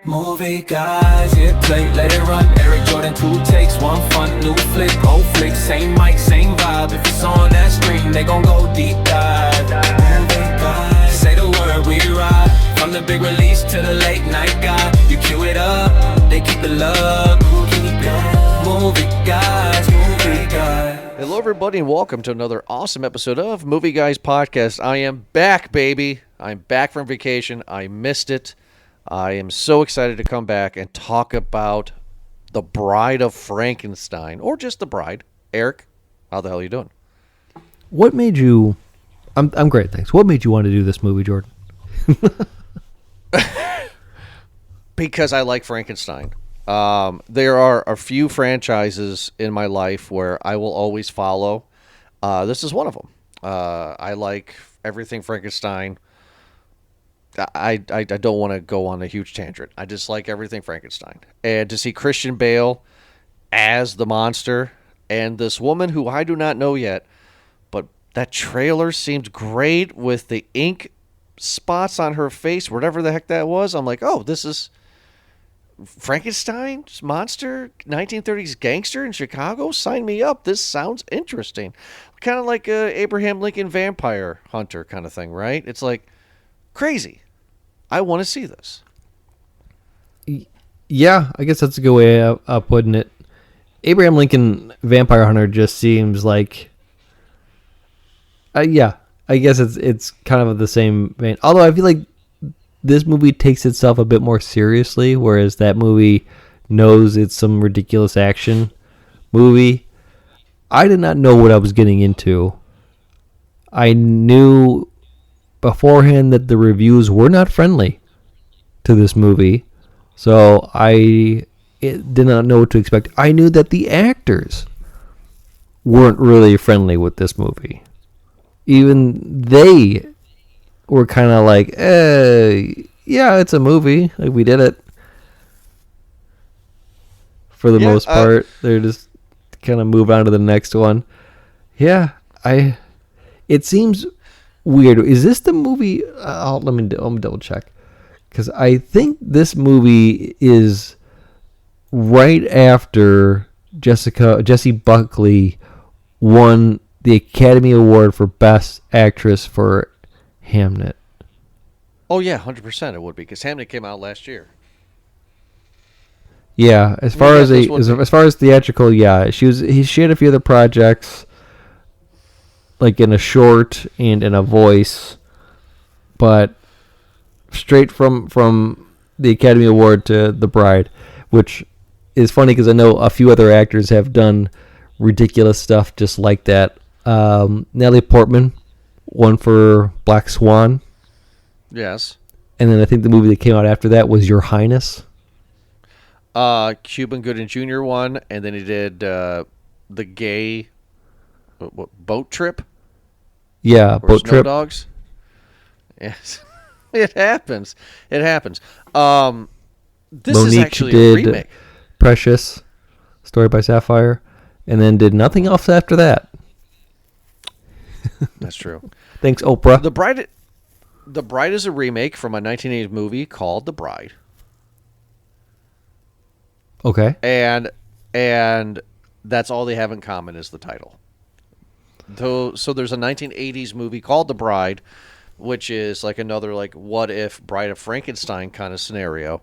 Movie guys, hit play, let it run. Eric Jordan, 2 takes, 1 fun, new flick, old flick, same mic, same vibe. If it's on that screen, they gon' go deep dive. Movie guys, say the word, we ride. From the big release to the late night guy, you cue it up, they keep it love. Movie guys, movie guys. Hello, everybody, and welcome to another awesome episode of Movie Guys Podcast. I am back, baby. I'm back from vacation. I missed it. I am so excited to come back and talk about The Bride of Frankenstein, or just The Bride. Eric, how the hell are you doing? What made you... I'm great, thanks. What made you want to do this movie, Jordan? Because I like Frankenstein. There are a few franchises in my life where I will always follow. This is one of them. I like everything Frankenstein. I don't want to go on a huge tangent. I just like everything Frankenstein. And to see Christian Bale as the monster and this woman who I do not know yet, but that trailer seemed great with the ink spots on her face, whatever the heck that was. I'm like, oh, this is Frankenstein's monster, 1930s gangster in Chicago? Sign me up. This sounds interesting. Kind of like a Abraham Lincoln vampire hunter kind of thing, right? It's like crazy. I want to see this. Yeah, I guess that's a good way of putting it. Abraham Lincoln Vampire Hunter just seems like... yeah, I guess it's kind of the same vein. Although I feel like this movie takes itself a bit more seriously, whereas that movie knows it's some ridiculous action movie. I did not know what I was getting into. I knew beforehand that the reviews were not friendly to this movie, so I did not know what to expect. I knew that the actors weren't really friendly with this movie. Even they were kind of like, yeah, it's a movie. Like, we did it. For the most part, they're just kind of move on to the next one. Yeah, it seems weird. Is this the movie? Let me double check, because I think this movie is right after Jessie Buckley won the Academy Award for Best Actress for Hamnet. Oh yeah, 100% it would be, because Hamnet came out last year. Yeah, as far as theatrical, yeah, she had a few other projects, like in a short and in a voice, but straight from the Academy Award to The Bride, which is funny because I know a few other actors have done ridiculous stuff just like that. Natalie Portman won for Black Swan. Yes. And then I think the movie that came out after that was Your Highness. Cuban Gooding Jr. won, and then he did the gay boat trip. Yeah, or boat Snow trip. Dogs. Yes, it happens. It happens. This Monique is actually did a remake. Precious, Story by Sapphire, and then did nothing else after that. That's true. Thanks, Oprah. The Bride is a remake from a 1980s movie called The Bride. Okay. And that's all they have in common is the title. So there's a 1980s movie called The Bride, which is like another like what if Bride of Frankenstein kind of scenario.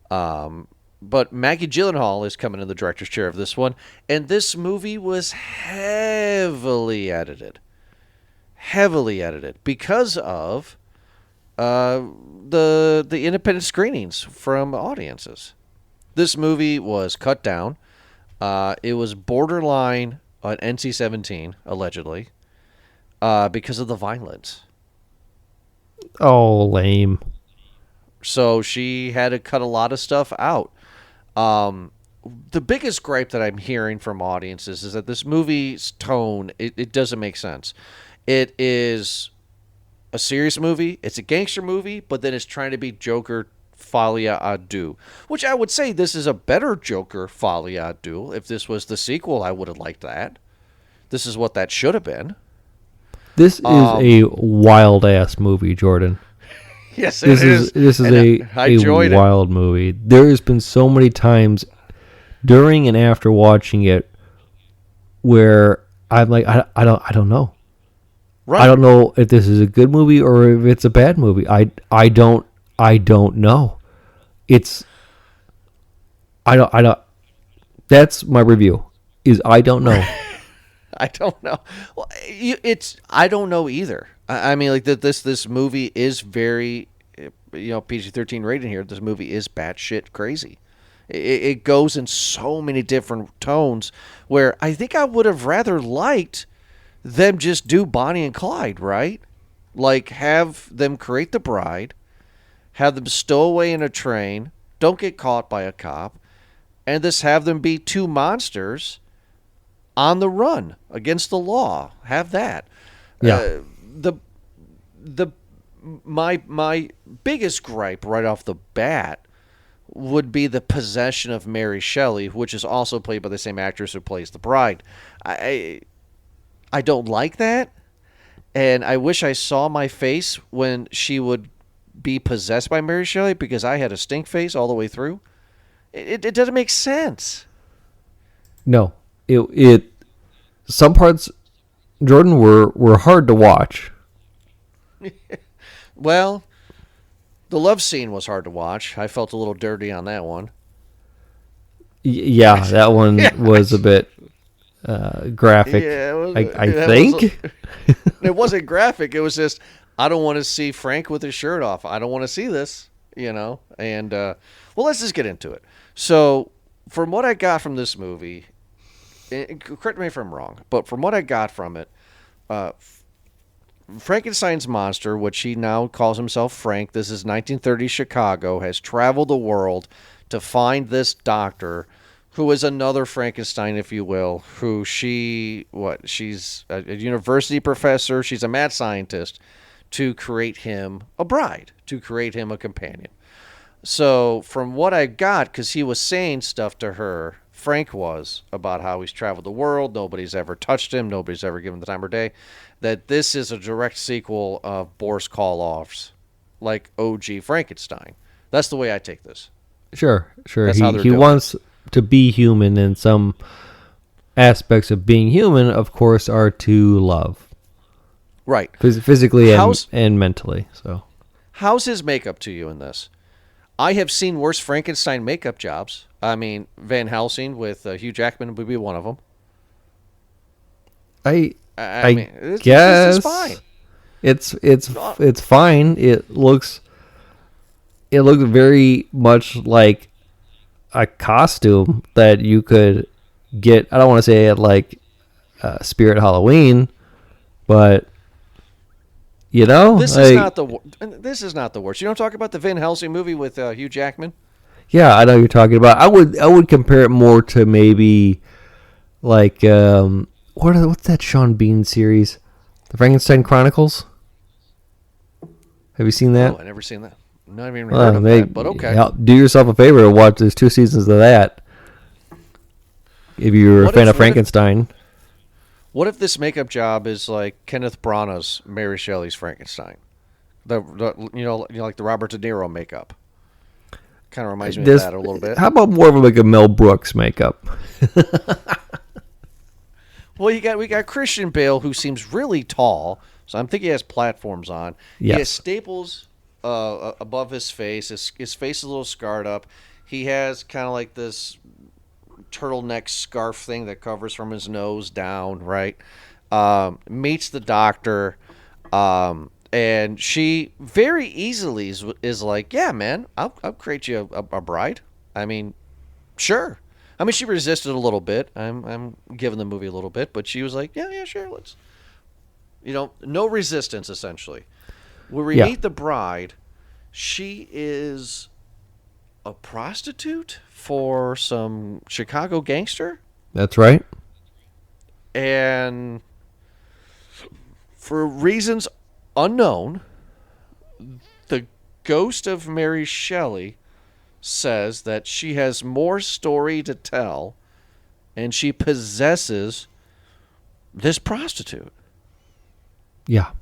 But Maggie Gyllenhaal is coming in the director's chair of this one, and this movie was heavily edited because of the independent screenings from audiences. This movie was cut down. It was borderline on NC-17, allegedly, because of the violence. Oh, lame. So she had to cut a lot of stuff out. The biggest gripe that I'm hearing from audiences is that this movie's tone, it doesn't make sense. It is a serious movie. It's a gangster movie, but then it's trying to be Joker folie à deux, which I would say this is a better Joker folie à deux. If this was the sequel, I would have liked that. This is what that should have been. This is a wild-ass movie, Jordan. Yes, This it is this is And I enjoyed a wild movie. There has been so many times during and after watching it where I'm like, I don't know. Right. I don't know if this is a good movie or if it's a bad movie. I don't know. It's I don't. That's my review. Is I don't know. I don't know. Well, I don't know either. I mean, like this movie is very, PG-13 rating here. This movie is batshit crazy. It goes in so many different tones where I think I would have rather liked them just do Bonnie and Clyde, right? Like have them create the bride, have them stow away in a train, don't get caught by a cop, and just have them be two monsters on the run against the law. Have that. Yeah. My biggest gripe right off the bat would be the possession of Mary Shelley, which is also played by the same actress who plays the bride. I don't like that, and I wish I saw my face when she would be possessed by Mary Shelley because I had a stink face all the way through. It doesn't make sense. No. It some parts, Jordan, were hard to watch. Well, the love scene was hard to watch. I felt a little dirty on that one. Yeah, that one was a bit graphic. Yeah, I think. It wasn't graphic. It was just, I don't want to see Frank with his shirt off. I don't want to see this, And, well, let's just get into it. So, from what I got from this movie, correct me if I'm wrong, but from what I got from it, Frankenstein's monster, which he now calls himself Frank, this is 1930 Chicago, has traveled the world to find this doctor who is another Frankenstein, if you will, who she's a university professor, she's a mad scientist, to create him a bride, to create him a companion. So from what I got, because he was saying stuff to her, Frank was, about how he's traveled the world, nobody's ever touched him, nobody's ever given the time of day, that this is a direct sequel of Boris Karloff's, like, OG Frankenstein. That's the way I take this. Sure. That's how they're He doing wants to be human, and some aspects of being human, of course, are to love. Right. Physically and mentally. So, how's his makeup to you in this? I have seen worse Frankenstein makeup jobs. I mean, Van Helsing with Hugh Jackman would be one of them. I mean, guess this is fine. It's fine. It looks very much like a costume that you could get. I don't want to say it like Spirit Halloween, but this is not the worst. You don't talk about the Van Helsing movie with Hugh Jackman. Yeah, I know you're talking about. I would compare it more to maybe like what's that Sean Bean series, The Frankenstein Chronicles? Have you seen that? No, I never seen that. Not even heard of that, but okay. Yeah, do yourself a favor and watch. There's 2 seasons of that. If you're a fan of Frankenstein. What if this makeup job is like Kenneth Branagh's Mary Shelley's Frankenstein? Like the Robert De Niro makeup. Kind of reminds me of that a little bit. How about more of like a Mel Brooks makeup? Well, we got Christian Bale, who seems really tall, so I'm thinking he has platforms on. Yes. He has staples above his face. His face is a little scarred up. He has kind of like this turtleneck scarf thing that covers from his nose down, right? Meets the doctor, and she very easily is like, yeah, man, I'll create you a bride. I mean, sure. I mean, she resisted a little bit. I'm giving the movie a little bit, but she was like, yeah, sure, let's. No resistance, essentially. When we meet the bride, she is a prostitute for some Chicago gangster. That's right. And for reasons unknown, the ghost of Mary Shelley says that she has more story to tell, and she possesses this prostitute. Yeah.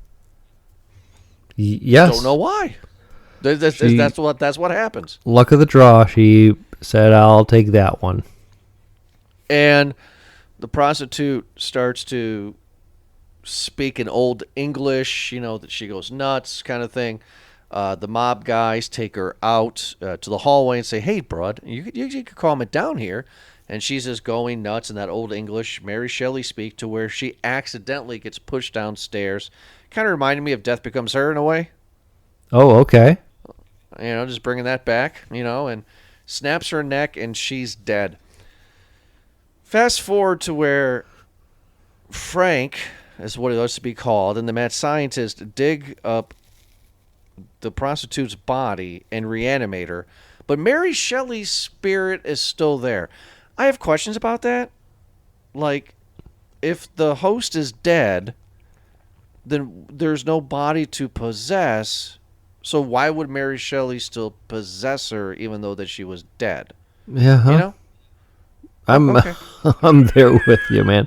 Yes. Don't know why. That's what happens. Luck of the draw. She said, "I'll take that one." And the prostitute starts to speak in old English, that she goes nuts kind of thing. The mob guys take her out to the hallway and say, "Hey, bud, you could calm it down here." And she's just going nuts in that old English Mary Shelley speak to where she accidentally gets pushed downstairs. Kind of reminded me of Death Becomes Her in a way. Oh, okay. Just bringing that back, and snaps her neck and she's dead. Fast forward to where Frank, is what it used to be called, and the mad scientist dig up the prostitute's body and reanimate her. But Mary Shelley's spirit is still there. I have questions about that. Like, if the host is dead, then there's no body to possess. So why would Mary Shelley still possess her even though that she was dead? Yeah. Huh? I'm Okay. I'm there with you, man.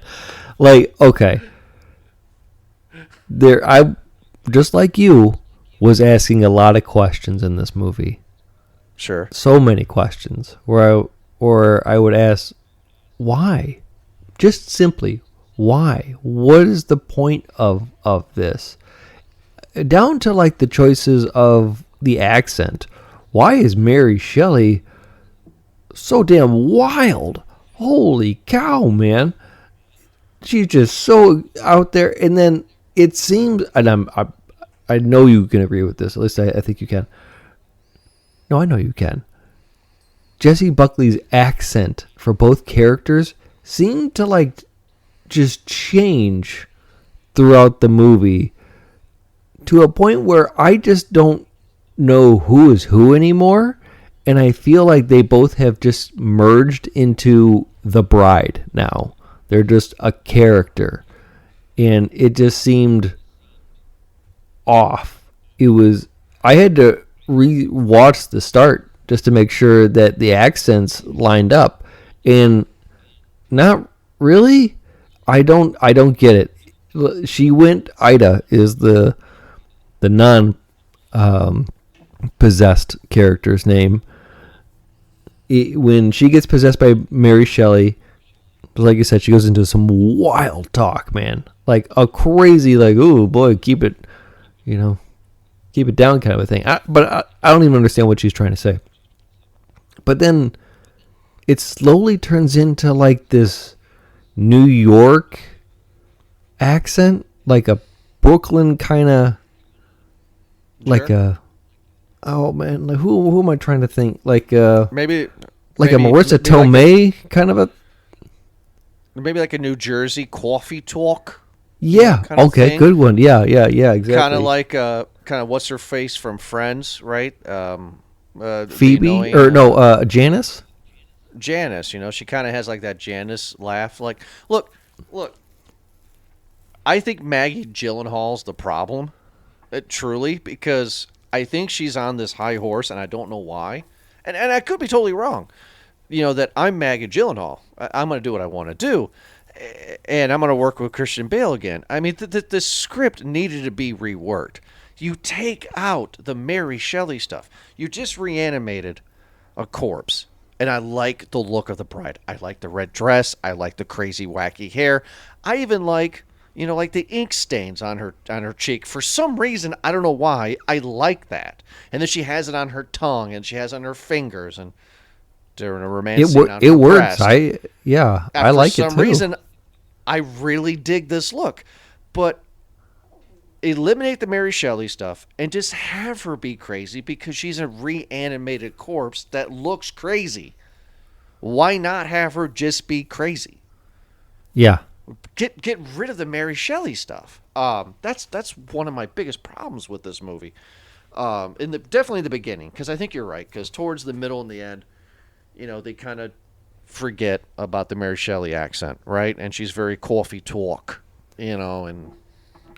Like, okay. I just like you was asking a lot of questions in this movie. Sure. So many questions where I would ask, why? Just simply, why? What is the point of this? Down to like the choices of the accent. Why is Mary Shelley so damn wild? Holy cow, man. She's just so out there. And then it seems, and I know you can agree with this. At least I think you can. No, I know you can. Jessie Buckley's accent for both characters seemed to like just change throughout the movie to a point where I just don't know who is who anymore. And I feel like they both have just merged into the bride now. They're just a character. And it just seemed off. I had to re-watch the start just to make sure that the accents lined up. And not really. I don't get it. She went, Ida is the non possessed character's name. When she gets possessed by Mary Shelley, like you said, she goes into some wild talk, man. Like a crazy, like, oh boy, keep it down kind of a thing. But I don't even understand what she's trying to say. But then it slowly turns into like this New York accent, like a Brooklyn kind of, like a, oh man, like who am I trying to think? Like maybe a Marissa Tomei kind of a, maybe like a New Jersey coffee talk. Yeah. Kind of Okay. thing. Good one. Yeah. Exactly. Kind of like what's her face from Friends, right? Phoebe or no, Janice. Janice, she kind of has like that Janice laugh. Like, look. I think Maggie Gyllenhaal's the problem, truly, because I think she's on this high horse, and I don't know why. And I could be totally wrong. That I'm Maggie Gyllenhaal. I'm going to do what I want to do. And I'm going to work with Christian Bale again. I mean, the script needed to be reworked. You take out the Mary Shelley stuff. You just reanimated a corpse. And I like the look of the bride. I like the red dress. I like the crazy, wacky hair. I even like, like the ink stains on her cheek. For some reason, I don't know why, I like that. And then she has it on her tongue, and she has it on her fingers, and during a romance scene on her works. breast. I like it too. For some reason, I really dig this look. But eliminate the Mary Shelley stuff and just have her be crazy because she's a reanimated corpse that looks crazy. Why not have her just be crazy? Yeah. Get rid of the Mary Shelley stuff. That's one of my biggest problems with this movie. Definitely the beginning, because I think you're right. Because towards the middle and the end, they kind of forget about the Mary Shelley accent, right? And she's very coffee talk, and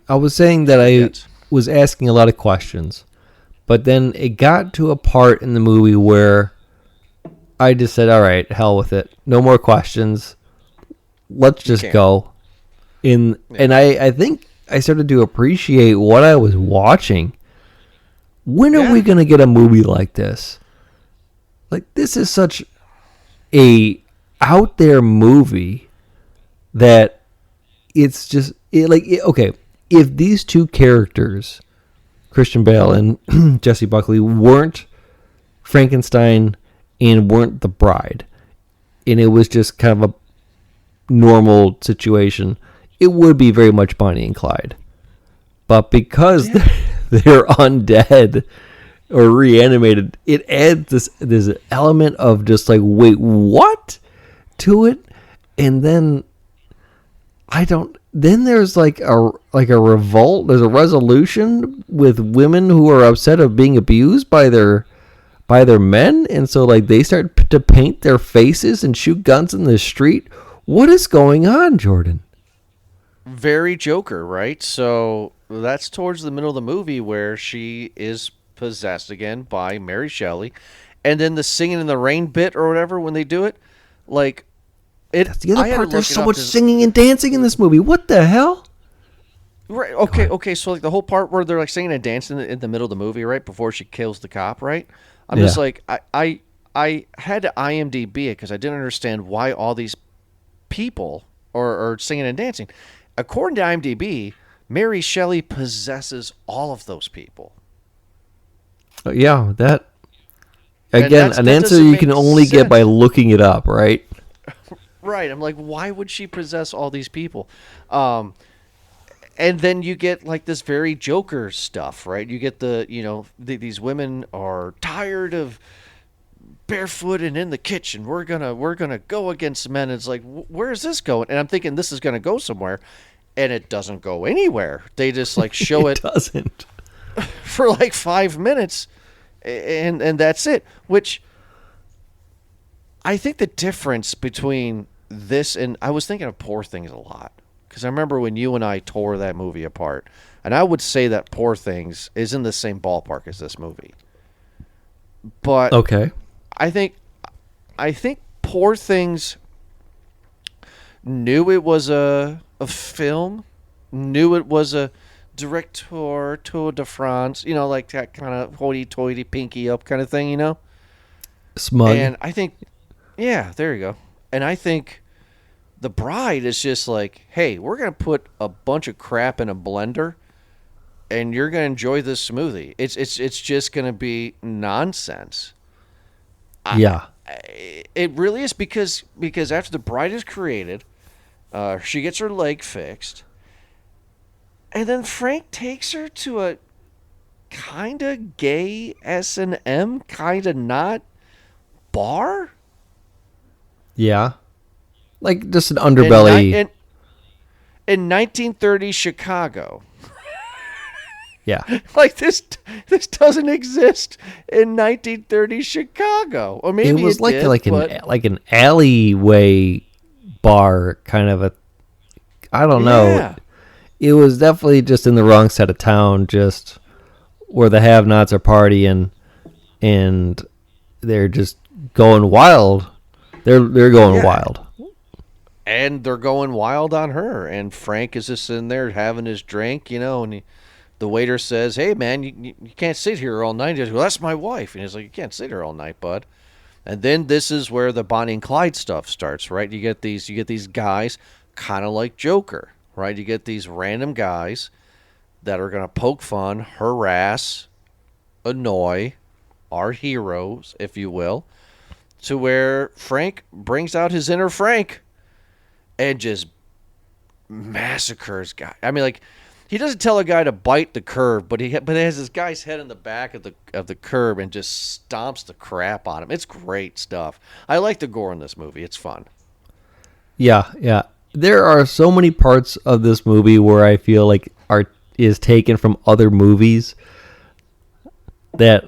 I was saying that I was asking a lot of questions, but then it got to a part in the movie where I just said, all right, hell with it. No more questions. Let's just go. And I think I started to appreciate what I was watching When are we going to get a movie like this? Like, this is such a out there movie that it's just okay. If these two characters, Christian Bale and Jessie Buckley, weren't Frankenstein and weren't the bride, and it was just kind of a normal situation, it would be very much Bonnie and Clyde. But because they're undead or reanimated, it adds this element of just like, wait, what? To it. And then then there's like a revolt, there's a resolution with women who are upset of being abused by their men, and so like they start to paint their faces and shoot guns in the street. What is going on, Jordan? Very Joker, right? So that's towards the middle of the movie where she is possessed again by Mary Shelley, and then the singing in the rain bit or whatever when they do it, like that's the other part. There's so much singing and dancing in this movie. What the hell? Right. Okay. So like the whole part where they're like singing and dancing in the middle of the movie, right before she kills the cop, right? I'm just like I had to IMDb it because I didn't understand why all these people are singing and dancing. According to IMDb, Mary Shelley possesses all of those people. Yeah, that again, an answer you can only get by looking it up, right? Right. I'm like, why would she possess all these people? And then you get like this very Joker stuff, right? You get these women are tired of barefoot and in the kitchen. We're gonna go against men. It's like, where is this going? And I'm thinking this is gonna go somewhere, and it doesn't go anywhere. They just like show it doesn't for like 5 minutes, and that's it. Which I think the difference between this and I was thinking of Poor Things a lot. Because I remember when you and I tore that movie apart. And I would say that Poor Things is in the same ballpark as this movie. But okay. I think Poor Things knew it was a film, knew it was a director tour de France, like that kind of hoity-toity, pinky up kind of thing, Smug. And I think, yeah, there you go. And I think The Bride is just like, hey, we're going to put a bunch of crap in a blender and you're going to enjoy this smoothie. It's just going to be nonsense. Yeah. It really is because after The Bride is created, she gets her leg fixed, and then Frank takes her to a kind of gay S&M, kind of not bar. Yeah. Like just an underbelly. In 1930 Chicago. Yeah. Like this doesn't exist in 1930 Chicago. Or maybe it was did, like an alleyway bar kind of a, I don't know. Yeah. It was definitely just in the wrong side of town, just where the have-nots are partying and they're just going wild. They're going wild. And they're going wild on her. And Frank is just in there having his drink, and the waiter says, hey, man, you can't sit here all night. He goes, well, that's my wife. And he's like, you can't sit here all night, bud. And then this is where the Bonnie and Clyde stuff starts, right? You get these guys kind of like Joker, right? You get these random guys that are going to poke fun, harass, annoy our heroes, if you will, to where Frank brings out his inner Frank and just massacres guy. I mean, like, he doesn't tell a guy to bite the curb, but he has this guy's head in the back of the curb and just stomps the crap on him. It's great stuff. I like the gore in this movie. It's fun. Yeah. There are so many parts of this movie where I feel like is taken from other movies that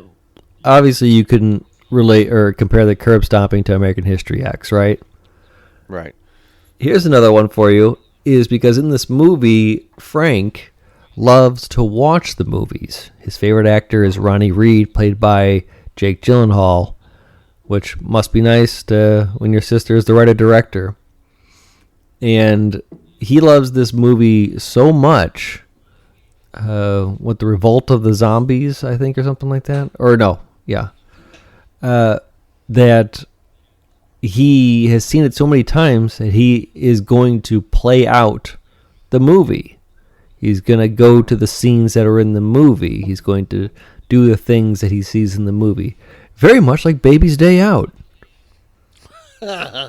obviously you couldn't relate or compare the curb stomping to American History X, right? Right. Here's another one for you, is because in this movie, Frank loves to watch the movies. His favorite actor is Ronnie Reed, played by Jake Gyllenhaal, which must be nice when your sister is the writer-director. And he loves this movie so much the Revolt of the Zombies, I think, or something like that. Or no, yeah. That he has seen it so many times that he is going to play out the movie. He's going to go to the scenes that are in the movie. He's going to do the things that he sees in the movie. Very much like Baby's Day Out.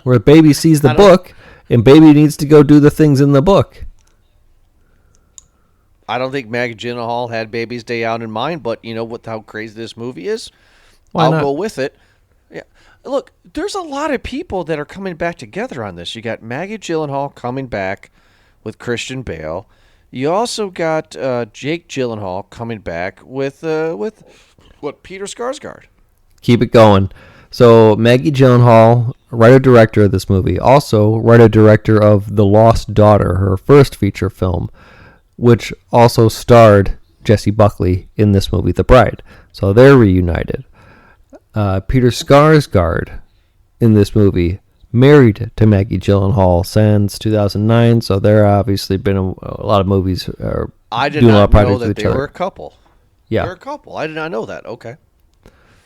Where Baby sees the book, and Baby needs to go do the things in the book. I don't think Maggie Gyllenhaal had Baby's Day Out in mind, but you know what? How crazy this movie is? I'll go with it. Yeah. Look, there's a lot of people that are coming back together on this. You got Maggie Gyllenhaal coming back with Christian Bale. You also got Jake Gyllenhaal coming back with Peter Skarsgård. Keep it going. So Maggie Gyllenhaal, writer-director of this movie, also writer-director of The Lost Daughter, her first feature film, which also starred Jessie Buckley in this movie, The Bride. So they're reunited. Peter Skarsgård in this movie, married to Maggie Gyllenhaal since 2009, so there obviously been a lot of movies. I did not know that they were a couple. Yeah, they're a couple. I did not know that. Okay.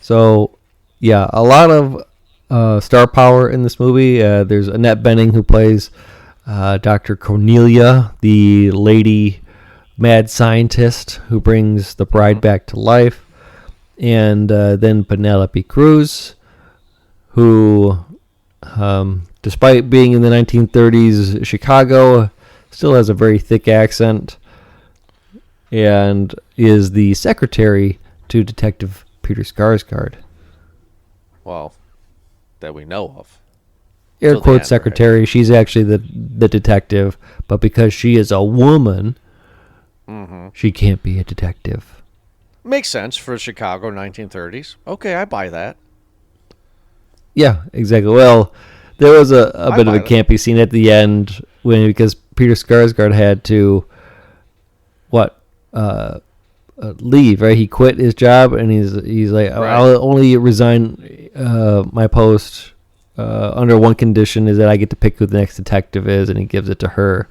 So, yeah, a lot of star power in this movie. There's Annette Bening, who plays Dr. Cornelia, the lady mad scientist who brings the bride back to life. And then Penelope Cruz, who, despite being in the 1930s Chicago, still has a very thick accent and is the secretary to Detective Peter Skarsgård. Well, that we know of. Air quote secretary. Right? She's actually the detective, but because she is a woman, she can't be a detective. Makes sense for Chicago 1930s. Okay, I buy that. Yeah, exactly. Well, there was a bit of a campy scene at the end because Peter Skarsgård had to leave, right? He quit his job and he's like, right. I'll only resign my post under one condition, is that I get to pick who the next detective is, and he gives it to her.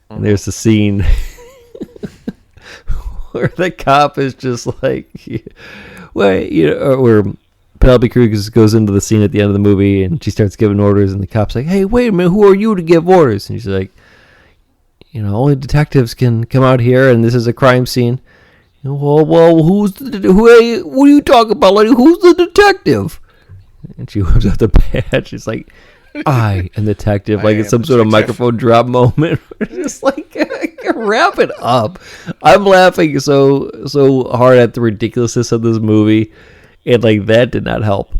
And there's the scene where the cop is just like, where Penelope Cruz goes into the scene at the end of the movie and she starts giving orders, and the cop's like, hey, wait a minute, who are you to give orders? And she's like, only detectives can come out here, and this is a crime scene. Well, what are you talking about, lady? Who's the detective? And she whips out the badge. She's like, I am the detective. Like it's some sort of microphone drop moment. Just like, wrap it up. I'm laughing so hard at the ridiculousness of this movie, and like that did not help.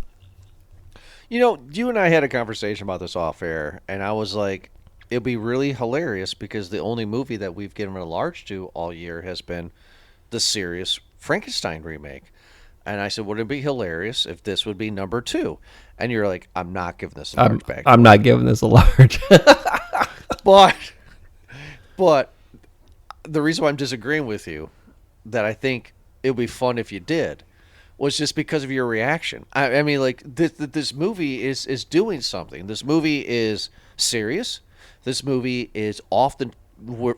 You and I had a conversation about this off air, and I was like, it'd be really hilarious because the only movie that we've given a large to all year has been the serious Frankenstein remake. And I said, wouldn't it be hilarious if this would be number 2? And you're like, I'm not giving this a large back. I'm not giving this a large. But the reason why I'm disagreeing with you, that I think it would be fun if you did, was just because of your reaction. I mean, like, this movie is doing something. This movie is serious. This movie is off the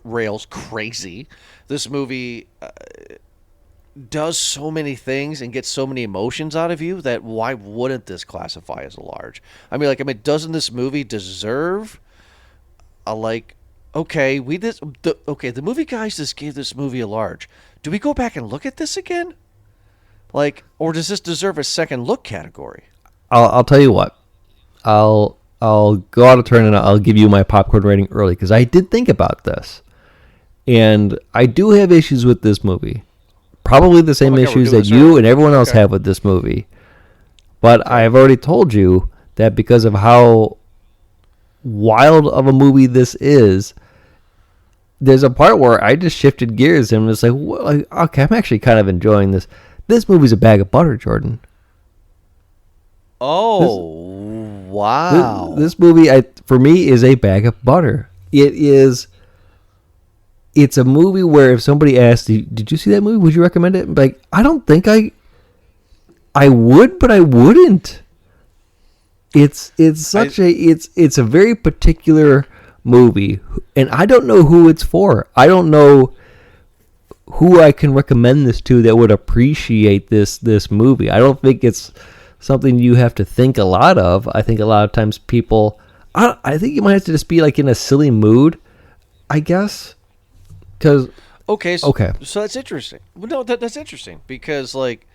rails crazy. This movie does so many things and gets so many emotions out of you that why wouldn't this classify as a large? I mean, doesn't this movie deserve a the movie guys just gave this movie a large. Do we go back and look at this again? Or does this deserve a second look category? I'll tell you what. I'll go out of turn and I'll give you my popcorn rating early because I did think about this. And I do have issues with this movie. Probably the same issues that you and everyone else have with this movie. But I've already told you that because of how wild of a movie this is, there's a part where I just shifted gears and was like, okay, I'm actually kind of enjoying this. This movie's a bag of butter, Jordan. Oh, wow. This movie, for me, is a bag of butter. It's a movie where if somebody asked, did you see that movie? Would you recommend it? Like, I don't think I would, but I wouldn't. It's a very particular movie, and I don't know who it's for. I don't know who I can recommend this to that would appreciate this movie. I don't think it's something you have to think a lot of. I think a lot of times people, I think you might have to just be like in a silly mood, I guess. Because Okay. Okay. So that's interesting. Well, no, that's interesting because, like,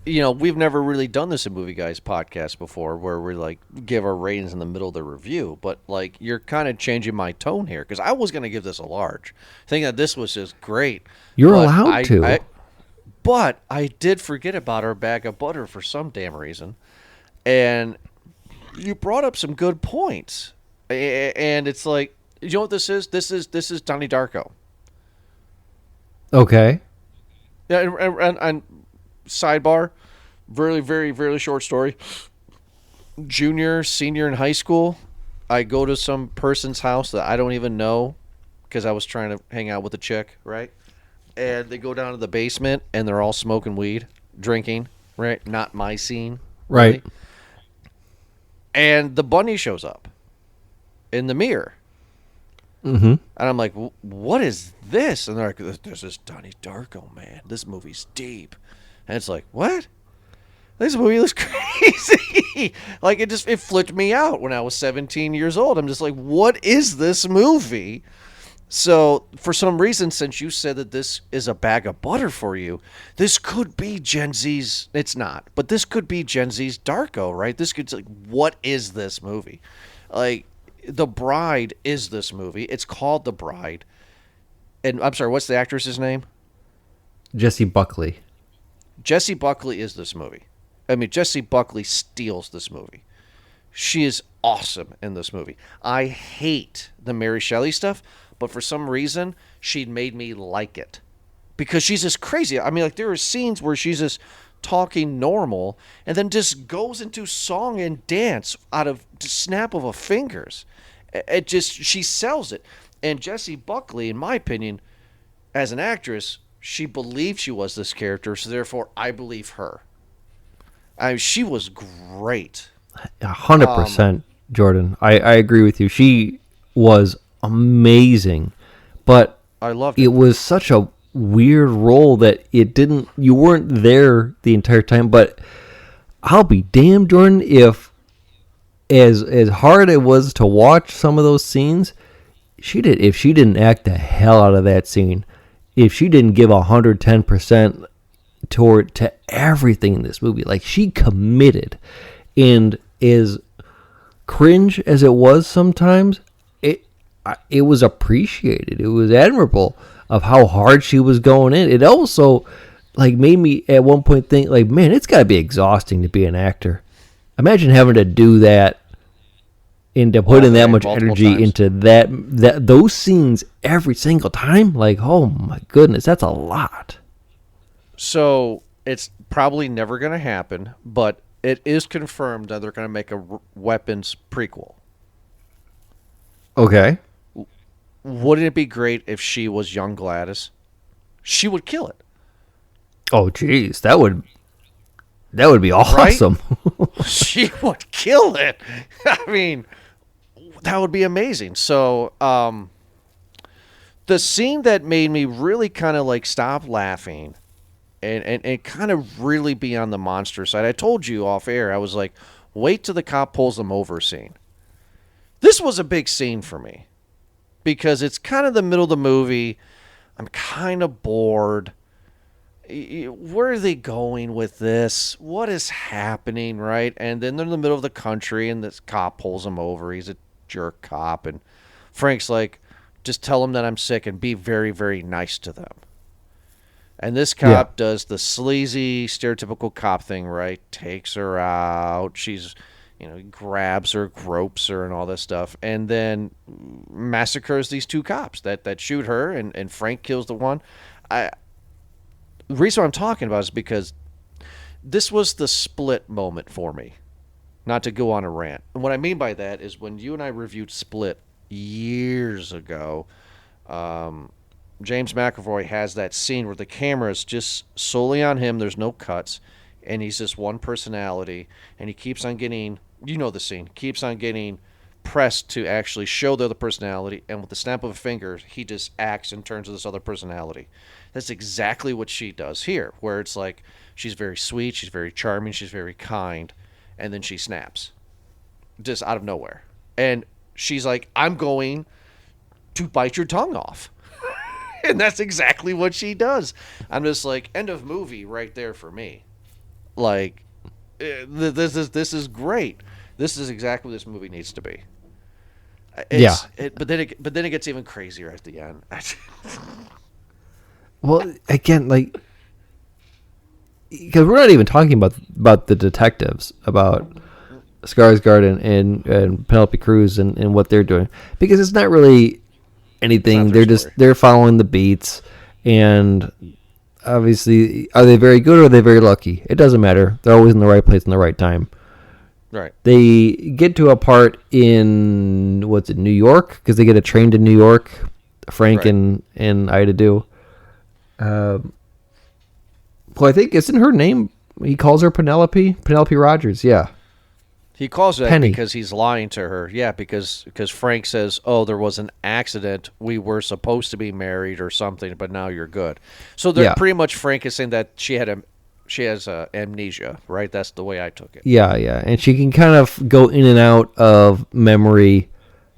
we've never really done this in Movie Guys podcast before where we, like, give our ratings in the middle of the review. But, like, you're kind of changing my tone here because I was going to give this a large, thinking that this was just great. you're But allowed to. But I did forget about our bag of butter for some damn reason. And you brought up some good points. And it's like, you know what this is? This is Donnie Darko. Okay. Yeah, and sidebar, very, very, very short story. Junior, senior in high school, I go to some person's house that I don't even know because I was trying to hang out with a chick, right? And they go down to the basement and they're all smoking weed, drinking, right? Not my scene, Right. really. And the bunny shows up in the mirror. Mm-hmm. And I'm like, what is this? And they're like, this is Donnie Darko, man. This movie's deep. And it's like, what? This movie looks crazy. Like, it flipped me out when I was 17 years old. I'm just like, what is this movie? So, for some reason, since you said that this is a bag of butter for you, this could be Gen Z's. It's not, but this could be Gen Z's Darko, right? This could, like, what is this movie? Like, The Bride is this movie. It's called The Bride. And I'm sorry, what's the actress's name? Jessie Buckley. Jessie Buckley is this movie. I mean, Jessie Buckley steals this movie. She is awesome in this movie. I hate the Mary Shelley stuff, but for some reason, she made me like it. Because she's just crazy. I mean, like, there are scenes where she's just talking normal and then just goes into song and dance out of the snap of her fingers. She sells it. And Jessie Buckley, in my opinion, as an actress, she believed she was this character, so therefore I believe her. I mean, she was great. 100%, Jordan. I agree with you. She was amazing, but I loved it it. was such a weird role that you weren't there the entire time. But I'll be damned, Jordan, if as hard it was to watch some of those scenes, if she didn't act the hell out of that scene, if she didn't give 110% to everything in this movie, like, she committed. And as cringe as it was sometimes, it was appreciated. It was admirable of how hard she was going in. It also, like, made me at one point think, like, man, it's got to be exhausting to be an actor. Imagine having to do that and to put in that much energy times. into those scenes every single time. Like, oh my goodness, that's a lot. So it's probably never going to happen, but it is confirmed that they're going to make a Weapons prequel. Okay. Wouldn't it be great if she was young Gladys? She would kill it. Oh, geez, that would be awesome. She would kill it. I mean, that would be amazing. So, the scene that made me really kind of, like, stop laughing and kind of really be on the monster side, I told you off air, I was like, wait till the cop pulls them over scene. This was a big scene for me because it's kind of the middle of the movie. I'm kind of bored. Where are they going with this? What is happening, right? And then they're in the middle of the country, and this cop pulls him over. He's a jerk cop, and Frank's like, just tell them that I'm sick and be very, very nice to them. And this cop does the sleazy, stereotypical cop thing, right? Takes her out. She's, he grabs her, gropes her, and all this stuff, and then massacres these two cops that shoot her, and Frank kills the one. The reason I'm talking about is because this was the Split moment for me. Not to go on a rant. And what I mean by that is when you and I reviewed Split years ago, James McAvoy has that scene where the camera is just solely on him. There's no cuts. And he's just one personality. And he keeps on getting, the scene, keeps on getting pressed to actually show the other personality, and with the snap of a finger, he just acts and turns to this other personality. That's exactly what she does here, where it's like she's very sweet, she's very charming, she's very kind, and then she snaps. Just out of nowhere. And she's like, I'm going to bite your tongue off. And that's exactly what she does. I'm just like, end of movie right there for me. Like, this is great. This is exactly what this movie needs to be. But then it gets even crazier at the end. Well, again, like, because we're not even talking about the detectives, about Skarsgård and Penelope Cruz and what they're doing, because it's not really anything. They're following the beats, and obviously, are they very good or are they very lucky? It doesn't matter. They're always in the right place in the right time. Right. They get to a part in New York, because they get a train to New York. Frank and Ida do. Well, I think isn't her name? He calls her Penelope Rogers. Yeah. He calls her that Penny. because he's lying to her. Yeah, because Frank says, "Oh, there was an accident. We were supposed to be married or something, but now you're good." So they're pretty much Frank is saying that she has amnesia, right? That's the way I took it. Yeah, and she can kind of go in and out of memory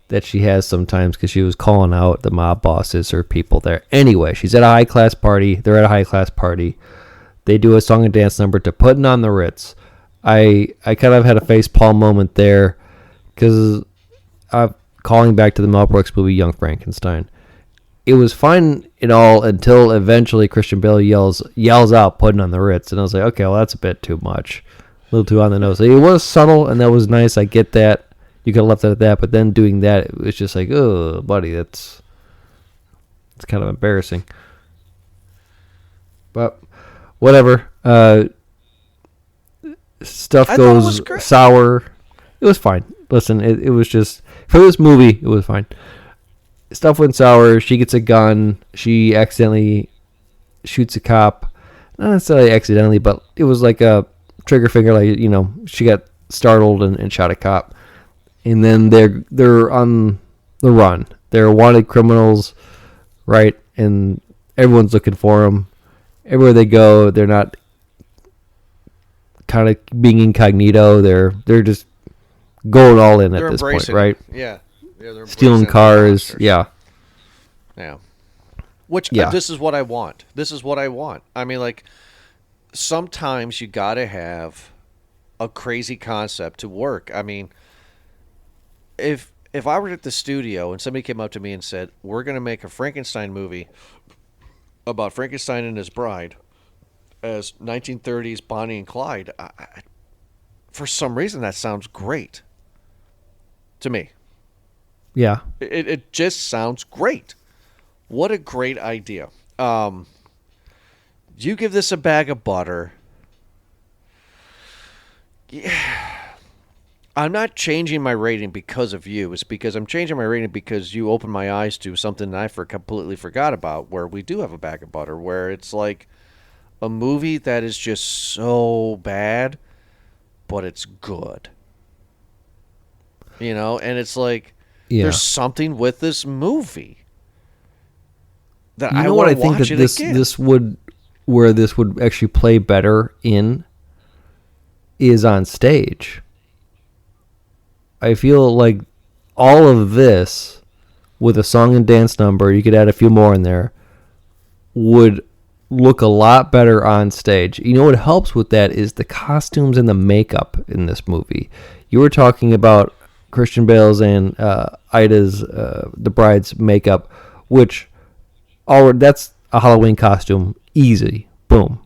that she has sometimes, because she was calling out the mob bosses or people there. Anyway, she's at a high class party. They're at a high class party. They do a song and dance number to Putting on the Ritz. I kind of had a facepalm moment there, because calling back to the Mel Brooks movie Young Frankenstein. It was fine and all until eventually Christian Bale yells out Putting on the Ritz, and I was like, okay, well, that's a bit too much, a little too on the nose. It was subtle, and that was nice. I get that. You could have left it at that, but then doing that, it was just like, oh, buddy, it's kind of embarrassing. But whatever. Stuff goes sour. It was fine. Listen, it was just, for this movie, it was fine. Stuff went sour. She gets a gun. She accidentally shoots a cop. Not necessarily accidentally, but it was like a trigger finger, like, she got startled and shot a cop. And then they're on the run. They're wanted criminals, right? And everyone's looking for them. Everywhere they go, they're not kind of being incognito. They're just going all in at this point, right? Yeah, they're stealing cars. Yeah. Which this is what I want. I mean, like, sometimes you got to have a crazy concept to work. I mean, if I were at the studio and somebody came up to me and said, "We're going to make a Frankenstein movie about Frankenstein and his bride as 1930s Bonnie and Clyde," for some reason that sounds great to me. Yeah. It just sounds great. What a great idea. You give this a bag of butter. Yeah. I'm not changing my rating because of you. It's because I'm changing my rating because you opened my eyes to something that I completely forgot about, where we do have a bag of butter, where it's like a movie that is just so bad, but it's good. And it's like, there's something with this movie that I want to watch it again. This would, where this would actually play better in, is on stage. I feel like all of this, with a song and dance number, you could add a few more in there, would look a lot better on stage. What helps with that is the costumes and the makeup in this movie. You were talking about Christian Bale's and Ida's, the bride's makeup, which that's a Halloween costume, easy, boom.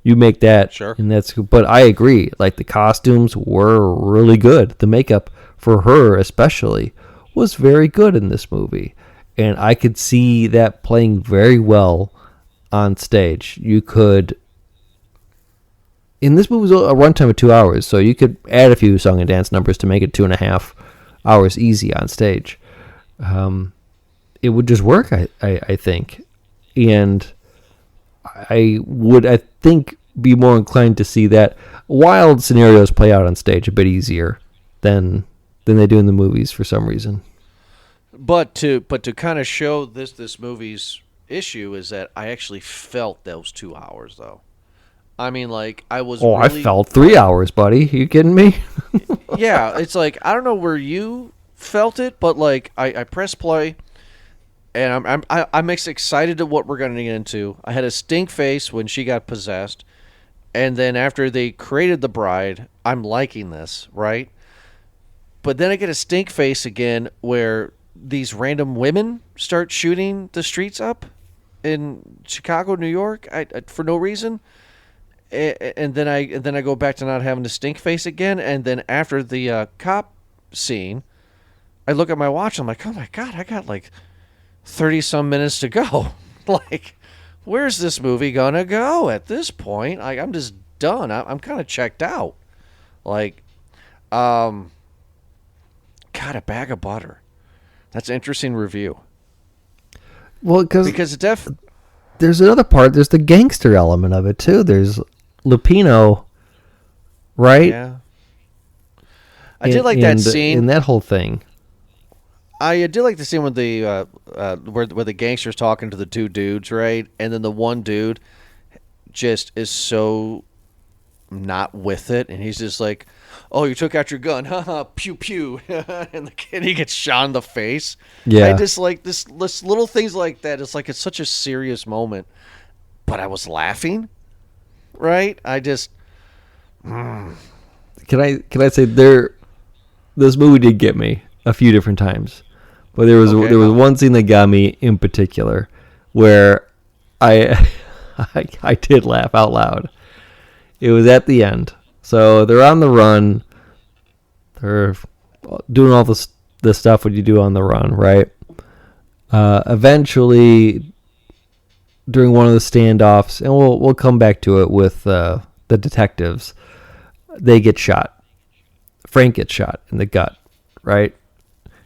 You make that, sure. And that's. But I agree, like, the costumes were really good. The makeup for her, especially, was very good in this movie, and I could see that playing very well on stage. You could. In this movie was a runtime of 2 hours, so you could add a few song and dance numbers to make it 2.5 hours easy on stage. It would just work, I think, and I think, be more inclined to see that wild scenarios play out on stage a bit easier than than they do in the movies for some reason. But to kind of show this movie's issue is that I actually felt those 2 hours though. I mean, like I was. Oh, really, I felt 3 hours, buddy. You kidding me? Yeah, it's like I don't know where you felt it, but like I press play, and I'm excited at what we're gonna get into. I had a stink face when she got possessed, and then after they created the bride, I'm liking this, right? But then I get a stink face again where these random women start shooting the streets up in Chicago, New York, for no reason. And then I go back to not having a stink face again. And then after the cop scene, I look at my watch. I'm like, oh my God, I got like 30 some minutes to go. Like, where's this movie gonna go at this point? I'm just done. I'm kind of checked out. Like, God, a bag of butter. That's an interesting review. Well, because there's another part. There's the gangster element of it too. There's Lupino, right? Yeah. I did like that scene in that whole thing. I did like the scene with the where the gangster's talking to the two dudes, right? And then the one dude just is so not with it, and he's just like, "Oh, you took out your gun, haha, pew pew," and the kid he gets shot in the face. Yeah, I just like this little things like that. It's like it's such a serious moment, but I was laughing, right? I just can I say this movie did get me a few different times, but there was one scene that got me in particular where I did laugh out loud. It was at the end. So they're on the run. They're doing all the stuff what you do on the run, right? Eventually, during one of the standoffs, and we'll come back to it with the detectives, they get shot. Frank gets shot in the gut, right?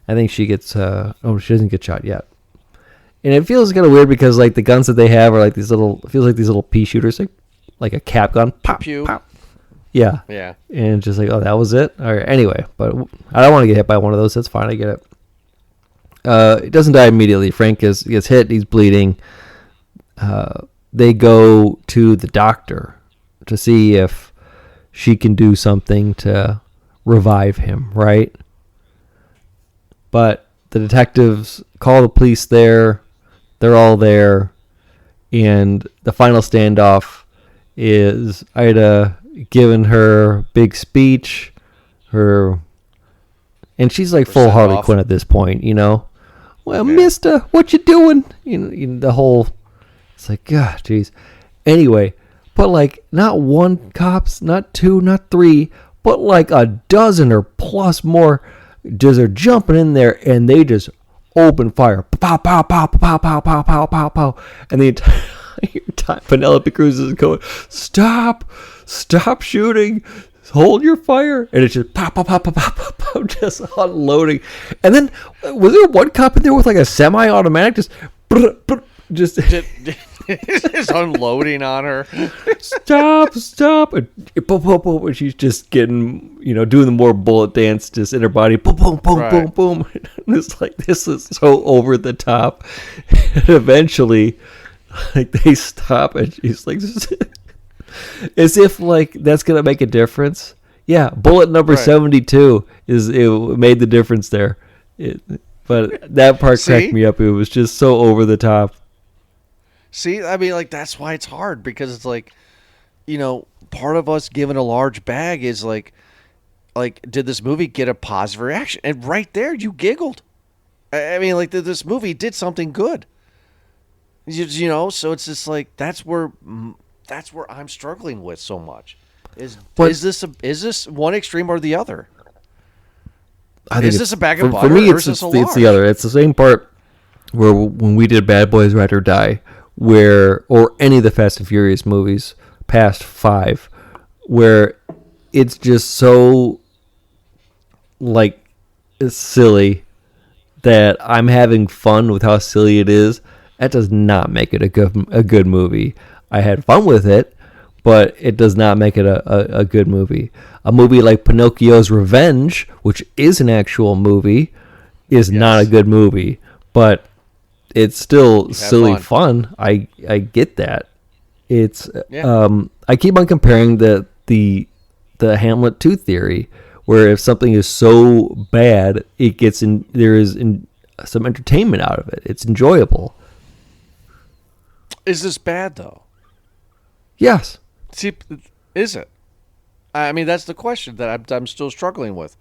I think she gets. She doesn't get shot yet. And it feels kind of weird because like the guns that they have are like these little. It feels like these little pea shooters, like a cap gun. Pop, pew. Pop. Yeah. Yeah. And just like, oh, that was it? All right. Anyway, but I don't want to get hit by one of those. That's fine. I get it. It doesn't die immediately. Frank gets hit. He's bleeding. They go to the doctor to see if she can do something to revive him, right? But the detectives call the police there. They're all there. And the final standoff is Ida giving her big speech, and she's like full Harley Quinn at this point, you know. Well, yeah. Mister, what you doing? You know, the whole. It's like, God, jeez. Anyway, but like not one cops, not two, not three, but like a dozen or plus more. Just are jumping in there and they just open fire, pow, pow, pow, pow, pow, pow, pow, pow, pow, and the entire time Penelope Cruz is going, stop shooting, hold your fire, and it's just pop, pop, pop, pop, pop, pop, pop, just unloading. And then was there one cop in there with like a semi-automatic just unloading on her? Stop, and she's just getting, doing the more bullet dance just in her body, boom, boom, boom, right. Boom, boom. And it's like, this is so over the top. And eventually, like, they stop and she's like, as if like that's gonna make a difference. Yeah, bullet number 72 it made the difference there. But that part cracked me up. It was just so over the top. See, I mean, like, that's why it's hard, because it's like, part of us giving a large bag is like, did this movie get a positive reaction? And right there, you giggled. I mean, like, this movie did something good. So it's just like, that's where I'm struggling with so much. Is this one extreme or the other? Is this a bag of butter? For me, it's the other. It's the same part where when we did Bad Boys Ride or Die, or any of the Fast and Furious movies past 5, where it's just so like it's silly that I'm having fun with how silly it is. That does not make it a good movie. I had fun with it, but it does not make it a good movie. A movie like Pinocchio's Revenge, which is an actual movie, is not a good movie, but it's still silly fun. I get that. It's I keep on comparing the Hamlet 2 theory, where if something is so bad, it gets in. There is some entertainment out of it. It's enjoyable. Is this bad though? Yes. See, is it? I mean, that's the question that I'm still struggling with.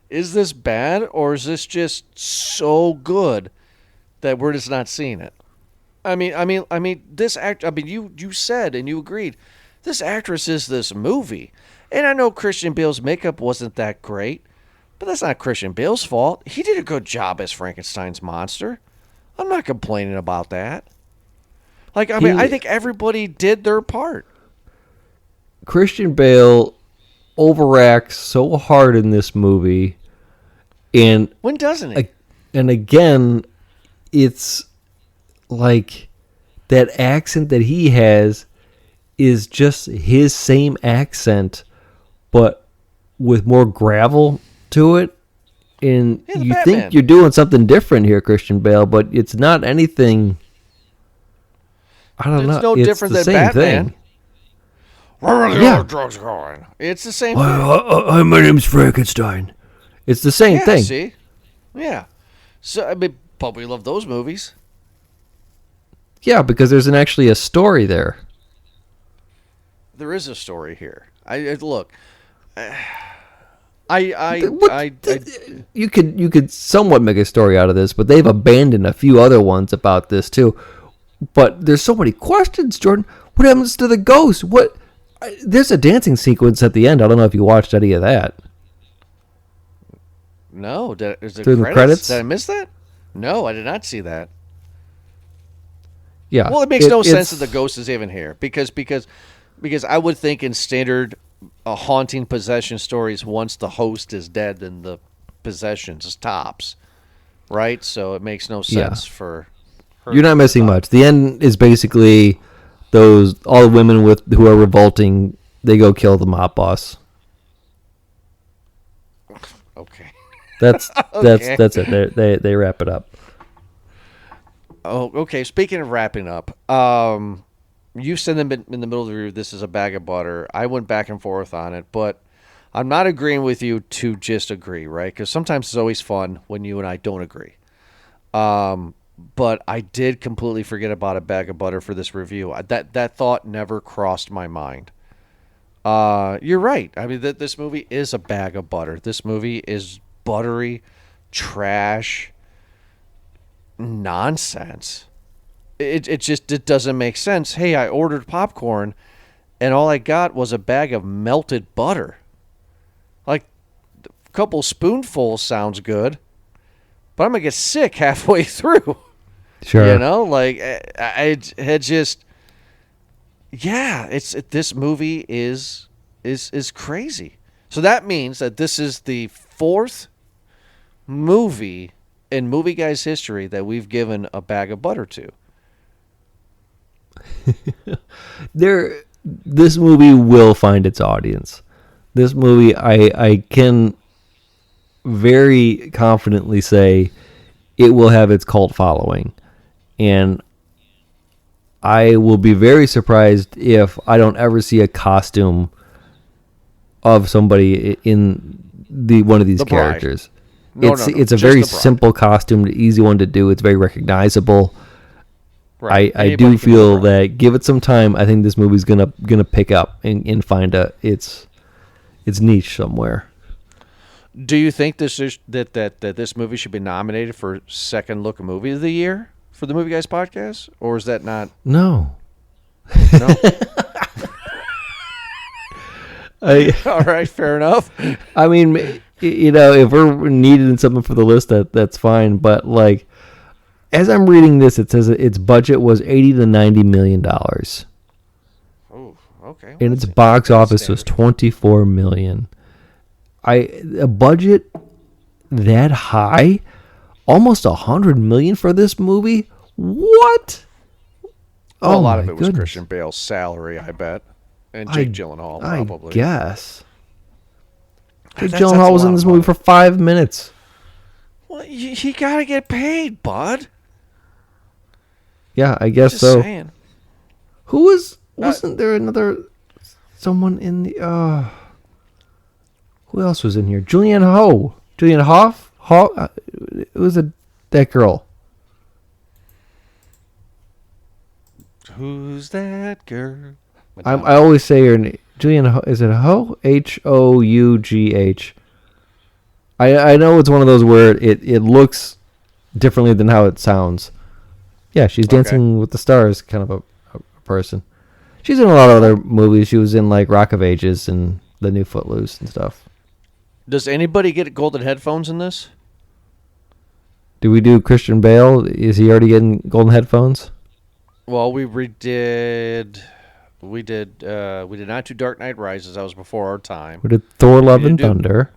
Is this bad, or is this just so good that we're just not seeing it? I mean, this act. I mean, you said and you agreed, this actress is this movie, and I know Christian Bale's makeup wasn't that great, but that's not Christian Bale's fault. He did a good job as Frankenstein's monster. I'm not complaining about that. Like, I mean, I think everybody did their part. Christian Bale overacts so hard in this movie, and when doesn't he? And again, it's like that accent that he has is just his same accent, but with more gravel to it. And you think you're doing something different here, Christian Bale, but it's not anything. I don't know. It's no different than Batman. Thing. Where are the other drugs going? It's the same thing. Hi, my name's Frankenstein. It's the same thing. See? Yeah. So, I mean, but we love those movies. Yeah, because there's actually a story there. There is a story here. Look. You could somewhat make a story out of this, but they've abandoned a few other ones about this too. But there's so many questions, Jordan. What happens to the ghost? There's a dancing sequence at the end. I don't know if you watched any of that. No, is there through the credits? Did I miss that? No, I did not see that. Yeah. Well, it makes no sense that the ghost is even here because I would think in standard haunting possession stories, once the host is dead, then the possession stops, right? So it makes no sense for her. You're not missing much. The end is basically all the women who are revolting. They go kill the mob boss. Okay. That's it. They wrap it up. Oh, okay. Speaking of wrapping up, you said in the middle of the review, this is a bag of butter. I went back and forth on it, but I'm not agreeing with you to just agree, right? Because sometimes it's always fun when you and I don't agree. But I did completely forget about a bag of butter for this review. That thought never crossed my mind. You're right. I mean, this movie is a bag of butter. This movie is buttery trash nonsense. It doesn't make sense. Hey, I ordered popcorn, and all I got was a bag of melted butter. Like, a couple spoonfuls sounds good, but I'm going to get sick halfway through. Sure. You know, like, I had just... Yeah, this movie is crazy. So that means that this is the fourth movie in Movie Guys history that we've given a bag of butter to. This movie will find its audience. This movie, I can very confidently say it will have its cult following. And I will be very surprised if I don't ever see a costume of somebody in one of these characters. It's a very simple costume, easy one to do. It's very recognizable. Right. I do feel that give it some time. I think this movie's gonna pick up and find its niche somewhere. Do you think this is that this movie should be nominated for second look movie of the year for the Movie Guys podcast, or is that not? No. No. All right, fair enough. I mean, if we're needing something for the list, that's fine. But like, as I'm reading this, it says its budget was $80 to $90 million. Oh, okay. And its box office was $24 million. A budget that high, almost $100 million for this movie. What? Well, a lot of it was Christian Bale's salary, I bet. And Jake Gyllenhaal, probably. I guess. Jake That's Gyllenhaal was a lot in this of movie money. for 5 minutes. Well, he got to get paid, bud. Yeah, I guess Just so. saying. Who was... Wasn't there another... Someone in the... Who else was in here? Julianne Hough. Julianne Hough? It was that girl. Who's that girl? I always say her name. Julianne, is it Hough? Hough. I know it's one of those where it looks differently than how it sounds. Yeah, she's Dancing with the Stars kind of a person. She's in a lot of other movies. She was in like Rock of Ages and The New Footloose and stuff. Does anybody get golden headphones in this? Do we do Christian Bale? Is he already getting golden headphones? Well, we did not do Dark Knight Rises. That was before our time. We did Thor: Love We and didn't do- Thunder.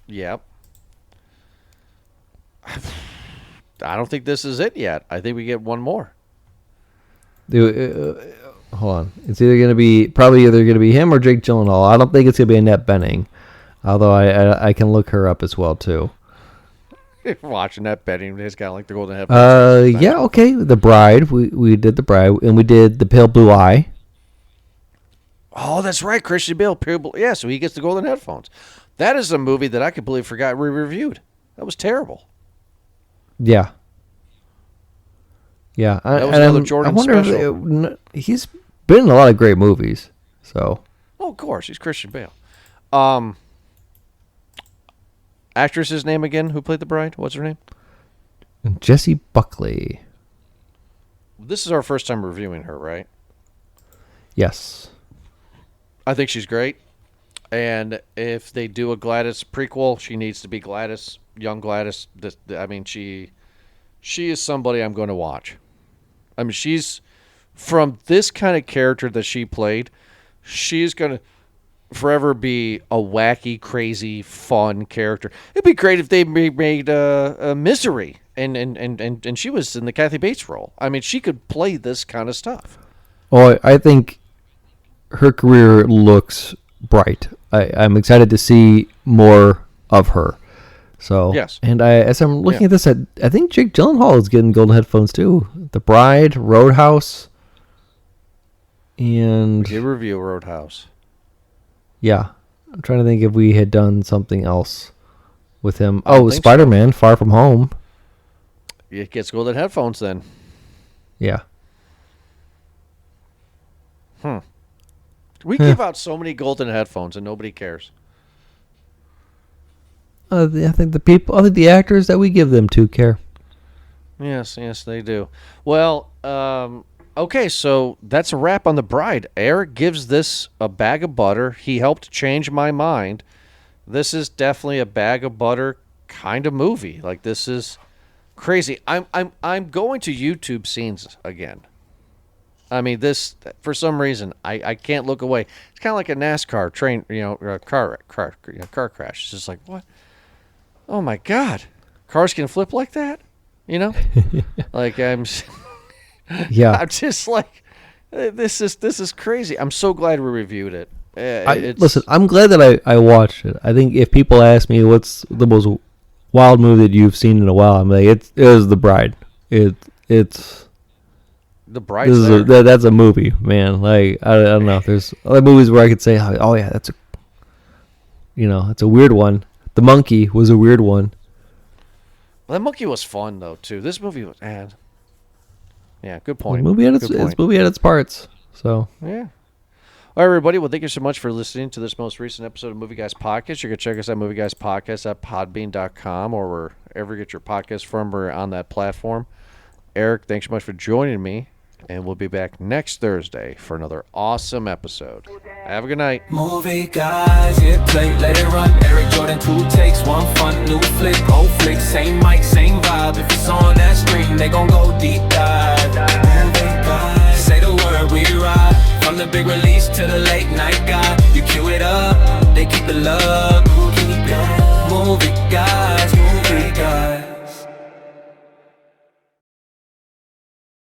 Yep. I don't think this is it yet. I think we get one more. Hold on. It's either going to be him or Jake Gyllenhaal. I don't think it's going to be Annette Bening, although I can look her up as well too. Watching that betting, he's got like the golden headphones. Yeah, okay. The Bride. We did The Bride, and we did The Pale Blue Eye. Oh, that's right, Christian Bale. Yeah, so he gets the golden headphones. That is a movie that I completely forgot we reviewed. That was terrible. Yeah. Yeah, That was another Jordan special. He's been in a lot of great movies. So. Oh, of course, he's Christian Bale. Actress's name again? Who played the bride? What's her name? Jessie Buckley. This is our first time reviewing her, right? Yes. I think she's great. And if they do a Gladys prequel, she needs to be Gladys, young Gladys. I mean, she is somebody I'm going to watch. I mean, she's from this kind of character that she played, she's going to forever be a wacky, crazy, fun character. It'd be great if they made a Misery, and she was in the Kathy Bates role. I mean, she could play this kind of stuff. Oh, I think her career looks bright. I'm excited to see more of her. So yes, and as I'm looking at this, I think Jake Gyllenhaal is getting golden headphones too. The Bride, Roadhouse, and we did review Roadhouse. Yeah, I'm trying to think if we had done something else with him. I don't Oh, think Spider-Man: Far From Home. It gets golden headphones then. Yeah. We give out so many golden headphones and nobody cares. I think the actors that we give them to care. Yes, they do. Well, okay, so that's a wrap on The Bride. Eric gives this a bag of butter. He helped change my mind. This is definitely a bag of butter kind of movie. Like, this is crazy. I'm going to YouTube scenes again. I mean, this, for some reason, I can't look away. It's kind of like a NASCAR train, car crash. It's just like, what? Oh my God, cars can flip like that, Like I'm just like, this is crazy. I'm so glad we reviewed it. Listen, I'm glad that I watched it. I think if people ask me what's the most wild movie that you've seen in a while, I'm like, it was The Bride. It's The Bride. That's a movie, man. Like I don't know. There's other movies where I could say, oh yeah, that's it's a weird one. The Monkey was a weird one. Well, that Monkey was fun though too. This movie was, yeah, good point. The movie had its parts. So yeah. All right, everybody. Well, thank you so much for listening to this most recent episode of Movie Guys Podcast. You can check us out, Movie Guys Podcast, at podbean.com or wherever you get your podcast from. We're on that platform. Eric, thanks so much for joining me. And we'll be back next Thursday for another awesome episode. Have a good night. Movie guys, hit play, let it run. Eric Jordan, 2 takes, 1 fun, new flick, old flick, same mic, same vibe. If it's on that screen, they gon' go deep dive. Movie guys, say the word, we ride. From the big release to the late night guy, you cue it up.